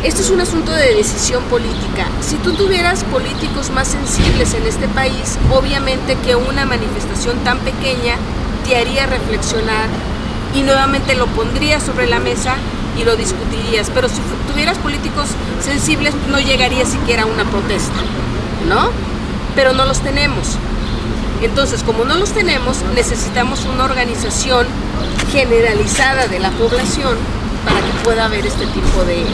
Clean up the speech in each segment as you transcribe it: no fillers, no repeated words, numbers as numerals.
Esto es un asunto de decisión política. Si tú tuvieras políticos más sensibles en este país, obviamente que una manifestación tan pequeña te haría reflexionar y nuevamente lo pondrías sobre la mesa y lo discutirías. Pero si tuvieras políticos sensibles, no llegaría siquiera a una protesta, ¿no? Pero no los tenemos. Entonces, como no los tenemos, necesitamos una organización generalizada de la población para que pueda haber este tipo de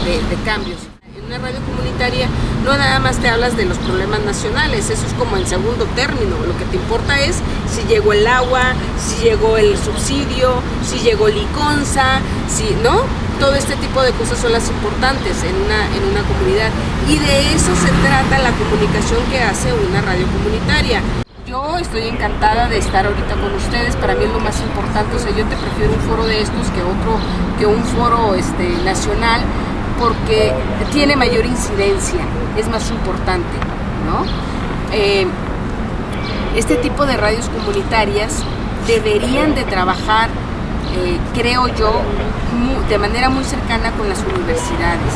cambios. En una radio comunitaria no nada más te hablas de los problemas nacionales, eso es como en segundo término. Lo que te importa es si llegó el agua, si llegó el subsidio, si llegó Liconza, si, ¿no? Todo este tipo de cosas son las importantes en una comunidad, y de eso se trata la comunicación que hace una radio comunitaria. Yo estoy encantada de estar ahorita con ustedes. Para mí es lo más importante. O sea, yo te prefiero un foro de estos que un foro nacional, porque tiene mayor incidencia, es más importante, ¿no? Este tipo de radios comunitarias deberían de trabajar, creo yo, de manera muy cercana con las universidades.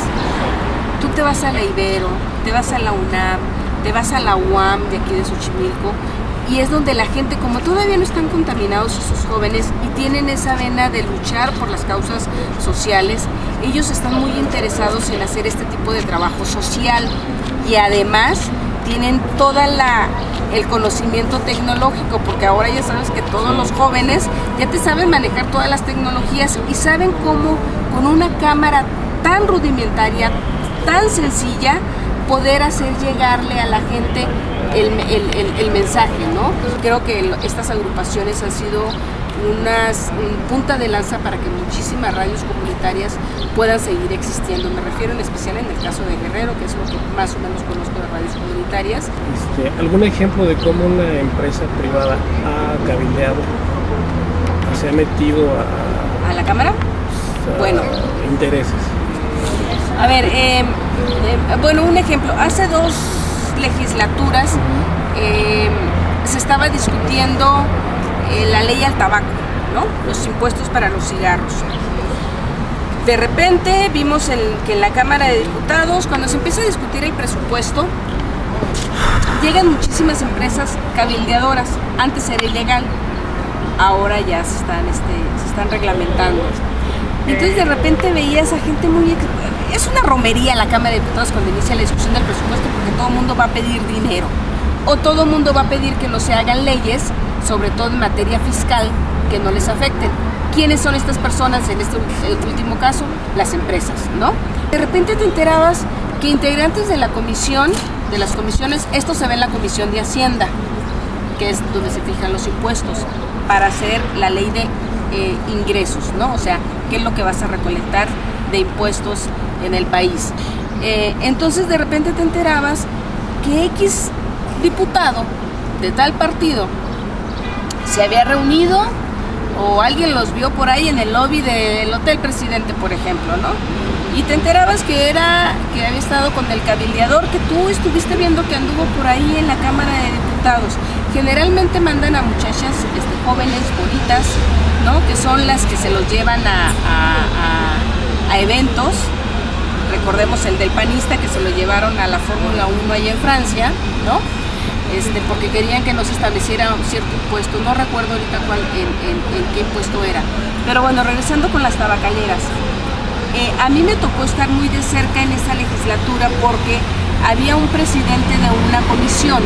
Tú te vas a la Ibero, te vas a la UNAM, te vas a la UAM de aquí de Xochimilco, y es donde la gente, como todavía no están contaminados esos jóvenes y tienen esa vena de luchar por las causas sociales, ellos están muy interesados en hacer este tipo de trabajo social, y además tienen todo el conocimiento tecnológico, porque ahora ya sabes que todos los jóvenes ya te saben manejar todas las tecnologías y saben cómo con una cámara tan rudimentaria, tan sencilla, poder hacer llegarle a la gente el mensaje, ¿no? Creo que estas agrupaciones han sido punta de lanza para que muchísimas radios comunitarias puedan seguir existiendo. Me refiero en especial en el caso de Guerrero, que es lo que más o menos conozco de radios comunitarias. ¿Algún ejemplo de cómo una empresa privada ha cabildeado, se ha metido a la Cámara? Bueno, intereses. A ver, bueno, un ejemplo. Hace 2 legislaturas se estaba discutiendo la ley al tabaco, ¿no? Los impuestos para los cigarros. De repente vimos que en la Cámara de Diputados, cuando se empieza a discutir el presupuesto, llegan muchísimas empresas cabildeadoras. Antes era ilegal, ahora ya se están reglamentando. Entonces de repente veías a gente es una romería la Cámara de Diputados cuando inicia la discusión del presupuesto, porque todo el mundo va a pedir dinero, o todo el mundo va a pedir que no se hagan leyes, sobre todo en materia fiscal, que no les afecten. ¿Quiénes son estas personas en este último caso? Las empresas, ¿no? De repente te enterabas que integrantes de la comisión, de las comisiones, esto se ve en la Comisión de Hacienda, que es donde se fijan los impuestos, para hacer la ley de ingresos, ¿no? O sea, qué es lo que vas a recolectar de impuestos en el país. Entonces de repente te enterabas que X diputado de tal partido se había reunido, o alguien los vio por ahí en el lobby del Hotel Presidente, por ejemplo, ¿no? Y te enterabas que había estado con el cabildeador que tú estuviste viendo que anduvo por ahí en la Cámara de Diputados. Generalmente mandan a muchachas jóvenes, bonitas, ¿no? Que son las que se los llevan a eventos. Recordemos el del panista, que se lo llevaron a la Fórmula 1 allá en Francia, ¿no? Porque querían que no se estableciera un cierto impuesto. No recuerdo ahorita en qué impuesto era. Pero bueno, regresando con las tabacaleras. A mí me tocó estar muy de cerca en esa legislatura, porque había un presidente de una comisión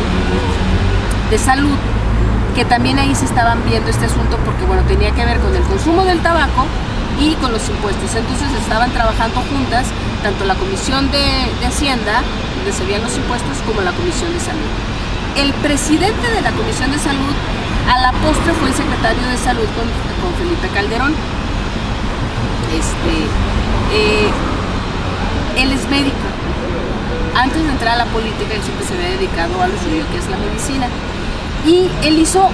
de salud que también ahí se estaban viendo este asunto, porque bueno, tenía que ver con el consumo del tabaco y con los impuestos. Entonces estaban trabajando juntas, tanto la Comisión de Hacienda, donde se veían los impuestos, como la Comisión de Salud. El presidente de la Comisión de Salud, a la postre, fue el secretario de Salud con Felipe Calderón. Él es médico. Antes de entrar a la política, él siempre se había dedicado a lo suyo, que es la medicina. Y él hizo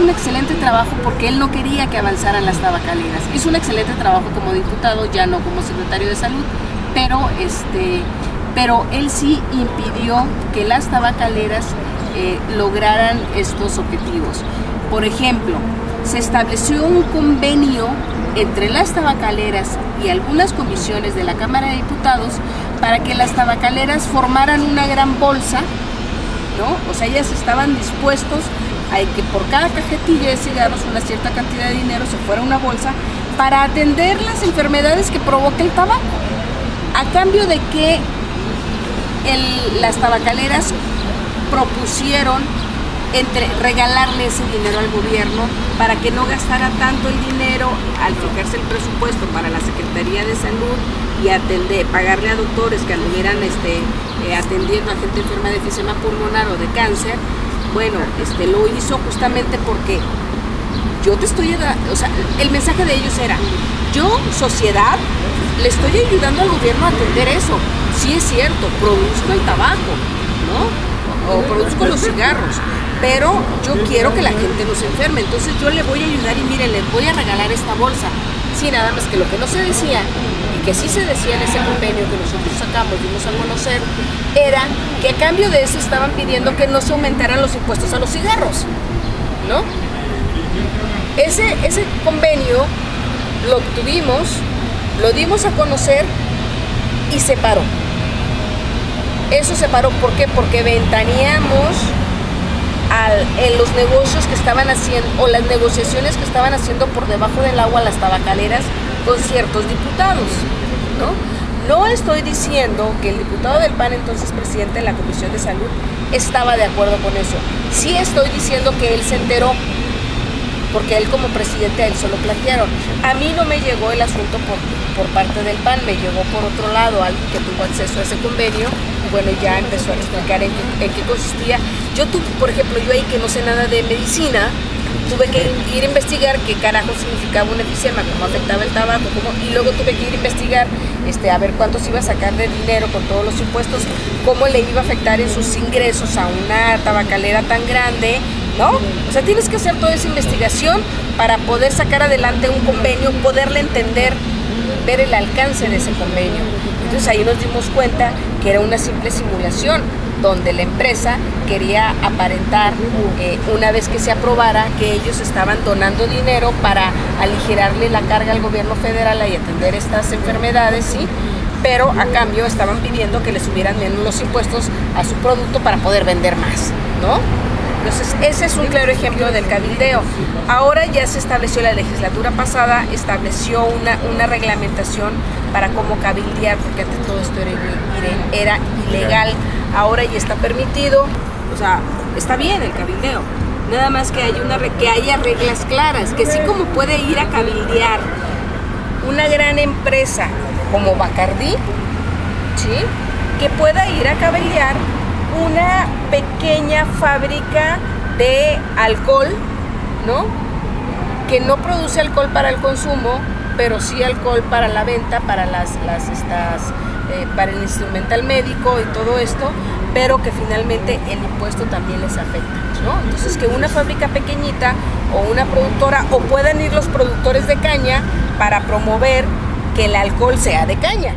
un excelente trabajo, porque él no quería que avanzaran las tabacaleras. Hizo un excelente trabajo como diputado, ya no como secretario de Salud, pero él sí impidió que las tabacaleras lograran estos objetivos. Por ejemplo, se estableció un convenio entre las tabacaleras y algunas comisiones de la Cámara de Diputados para que las tabacaleras formaran una gran bolsa, ¿no? O sea, ellas estaban dispuestos a que por cada cajetilla de cigarros una cierta cantidad de dinero se fuera a una bolsa para atender las enfermedades que provoca el tabaco, a cambio de que las tabacaleras propusieron regalarle ese dinero al gobierno para que no gastara tanto el dinero al fijarse el presupuesto para la Secretaría de Salud y pagarle a doctores que anduvieran atendiendo a gente enferma de enfisema pulmonar o de cáncer. Bueno, lo hizo justamente porque yo te estoy dando, o sea, el mensaje de ellos era, yo, sociedad, le estoy ayudando al gobierno a atender eso. Sí es cierto, produzco el tabaco, ¿no? O produzco los cigarros, pero yo quiero que la gente no se enferme, entonces yo le voy a ayudar y miren, les voy a regalar esta bolsa. Sí, nada más que lo que no se decía, y que sí se decía en ese convenio que nosotros sacamos, dimos a conocer, era que a cambio de eso estaban pidiendo que no se aumentaran los impuestos a los cigarros, ¿no? Ese convenio lo obtuvimos, lo dimos a conocer y se paró. Eso se paró, ¿por qué? Porque ventaneamos en los negocios que estaban haciendo, o las negociaciones que estaban haciendo por debajo del agua las tabacaleras con ciertos diputados, ¿no? No estoy diciendo que el diputado del PAN, entonces presidente de la Comisión de Salud, estaba de acuerdo con eso. Sí estoy diciendo que él se enteró, porque él como presidente a él se lo plantearon. A mí no me llegó el asunto por parte del PAN, me llegó por otro lado, alguien que tuvo acceso a ese convenio, y bueno, ya empezó a explicar en qué consistía. Yo tuve, por ejemplo, yo ahí que no sé nada de medicina, tuve que ir a investigar qué carajo significaba un enfisema, cómo afectaba el tabaco, y luego tuve que ir a investigar a ver cuánto se iba a sacar de dinero con todos los impuestos, cómo le iba a afectar en sus ingresos a una tabacalera tan grande, ¿no? O sea, tienes que hacer toda esa investigación para poder sacar adelante un convenio, poderle entender, ver el alcance de ese convenio. Entonces ahí nos dimos cuenta que era una simple simulación, donde la empresa quería aparentar, una vez que se aprobara, que ellos estaban donando dinero para aligerarle la carga al gobierno federal y atender estas enfermedades, ¿sí? Pero a cambio estaban pidiendo que le subieran menos los impuestos a su producto para poder vender más, ¿no? Entonces, ese es un claro ejemplo del cabildeo. Ahora ya se estableció, la legislatura pasada estableció una reglamentación para cómo cabildear, porque antes todo esto era ilegal. Ahora ya está permitido, o sea, está bien el cabildeo. Nada más que haya reglas claras, que sí, como puede ir a cabildear una gran empresa como Bacardí, ¿sí? Que pueda ir a cabildear una pequeña fábrica de alcohol, ¿no? Que no produce alcohol para el consumo, pero sí alcohol para la venta, para para el instrumental médico y todo esto, pero que finalmente el impuesto también les afecta, ¿no? Entonces, que una fábrica pequeñita o una productora, o puedan ir los productores de caña para promover que el alcohol sea de caña.